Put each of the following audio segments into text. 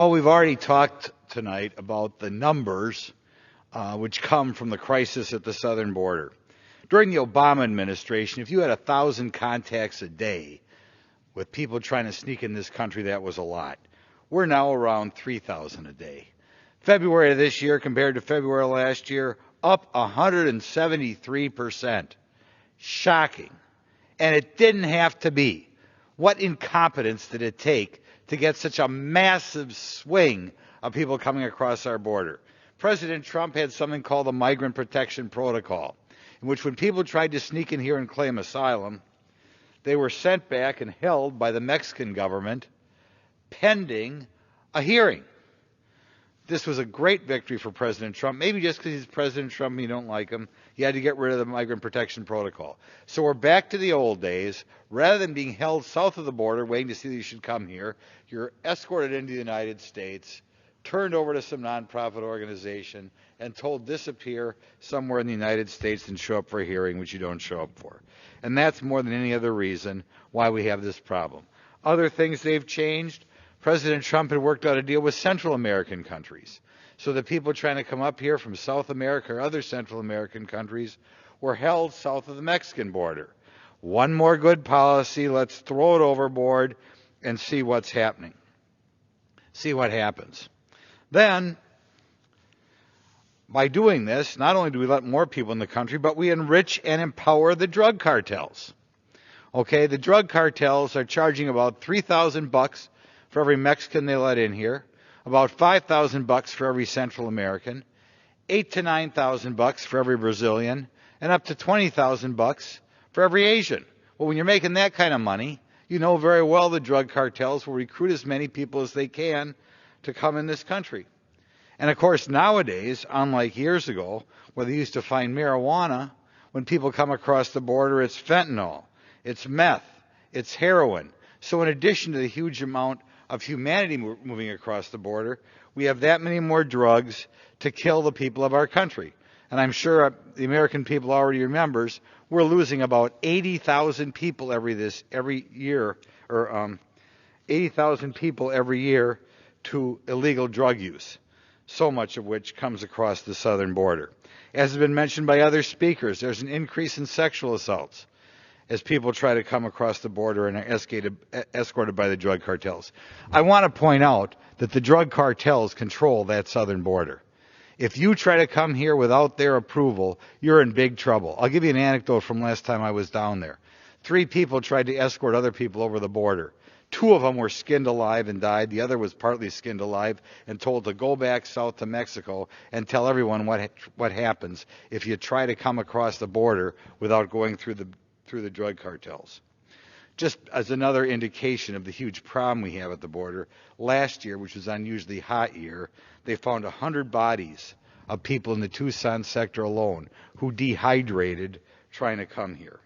Well, we've already talked tonight about the numbers which come from the crisis at the southern border. During the Obama administration, if you had 1,000 contacts a day with people trying to sneak in this country, that was a lot. We're now around 3,000 a day. February of this year compared to February last year, up 173%. Shocking. And it didn't have to be. What incompetence did it take to get such a massive swing of people coming across our border? President Trump had something called the Migrant Protection Protocol, in which when people tried to sneak in here and claim asylum, they were sent back and held by the Mexican government pending a hearing. This was a great victory for President Trump. Maybe just because he's President Trump and you don't like him, he had to get rid of the Migrant Protection Protocol. So we're back to the old days. Rather than being held south of the border, waiting to see that you should come here, you're escorted into the United States, turned over to some nonprofit organization, and told disappear somewhere in the United States and show up for a hearing, which you don't show up for. And that's more than any other reason why we have this problem. Other things they've changed. President Trump had worked out a deal with Central American countries. So the people trying to come up here from South America or other Central American countries were held south of the Mexican border. One more good policy, let's throw it overboard and see what's happening. See what happens. Then, by doing this, not only do we let more people in the country, but we enrich and empower the drug cartels. Okay, the drug cartels are charging about $3,000 for every Mexican they let in here, about $5,000 for every Central American, $8,000 to $9,000 for every Brazilian, and up to $20,000 for every Asian. Well, when you're making that kind of money, you know very well the drug cartels will recruit as many people as they can to come in this country. And of course, nowadays, unlike years ago, where they used to find marijuana, when people come across the border, it's fentanyl, it's meth, it's heroin. So in addition to the huge amount of humanity moving across the border, we have that many more drugs to kill the people of our country. And I'm sure the American people already remembers we're losing about 80,000 people every year to illegal drug use, so much of which comes across the southern border. As has been mentioned by other speakers, there's an increase in sexual assaults as people try to come across the border and are escorted by the drug cartels. I want to point out that the drug cartels control that southern border. If you try to come here without their approval, you're in big trouble. I'll give you an anecdote from last time I was down there. 3 people tried to escort other people over the border. 2 of them were skinned alive and died. The other was partly skinned alive and told to go back south to Mexico and tell everyone what happens if you try to come across the border without going through the drug cartels. Just as another indication of the huge problem we have at the border, last year, which was an unusually hot year, they found 100 bodies of people in the Tucson sector alone who dehydrated trying to come here.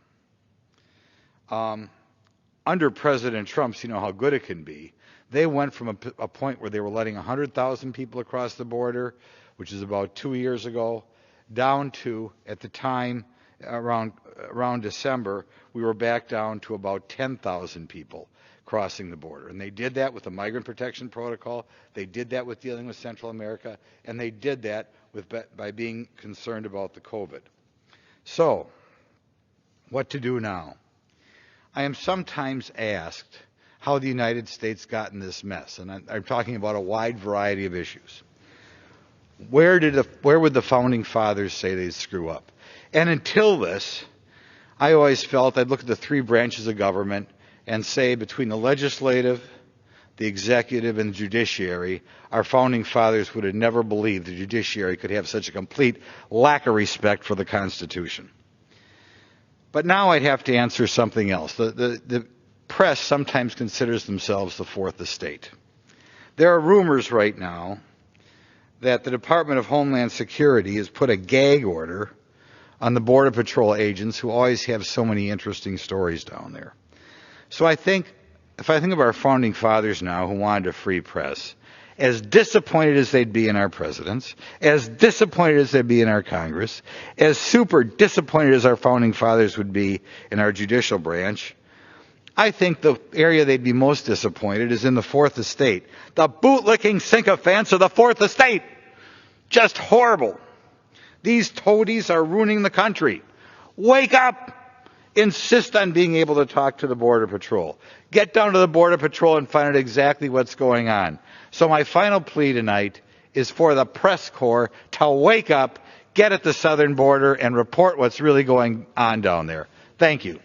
Under President Trump, you know how good it can be. They went from a point where they were letting 100,000 people across the border, which is about 2 years ago, down to, at the time, around December, we were back down to about 10,000 people crossing the border. And they did that with the Migrant Protection Protocol. They did that with dealing with Central America. And they did that by being concerned about the COVID. So, what to do now? I am sometimes asked how the United States got in this mess. And I'm talking about a wide variety of issues. Where would the Founding Fathers say they'd screw up? And until this, I always felt I'd look at the 3 branches of government and say between the legislative, the executive, and the judiciary, our Founding Fathers would have never believed the judiciary could have such a complete lack of respect for the Constitution. But now I'd have to answer something else. The press sometimes considers themselves the fourth estate. There are rumors right now that the Department of Homeland Security has put a gag order on the Border Patrol agents who always have so many interesting stories down there. So if I think of our Founding Fathers now who wanted a free press, as disappointed as they'd be in our presidents, as disappointed as they'd be in our Congress, as super disappointed as our Founding Fathers would be in our judicial branch, I think the area they'd be most disappointed is in the Fourth Estate. The bootlicking sycophants of the Fourth Estate. Just horrible. These toadies are ruining the country. Wake up! Insist on being able to talk to the Border Patrol. Get down to the Border Patrol and find out exactly what's going on. So my final plea tonight is for the press corps to wake up, get at the southern border, and report what's really going on down there. Thank you.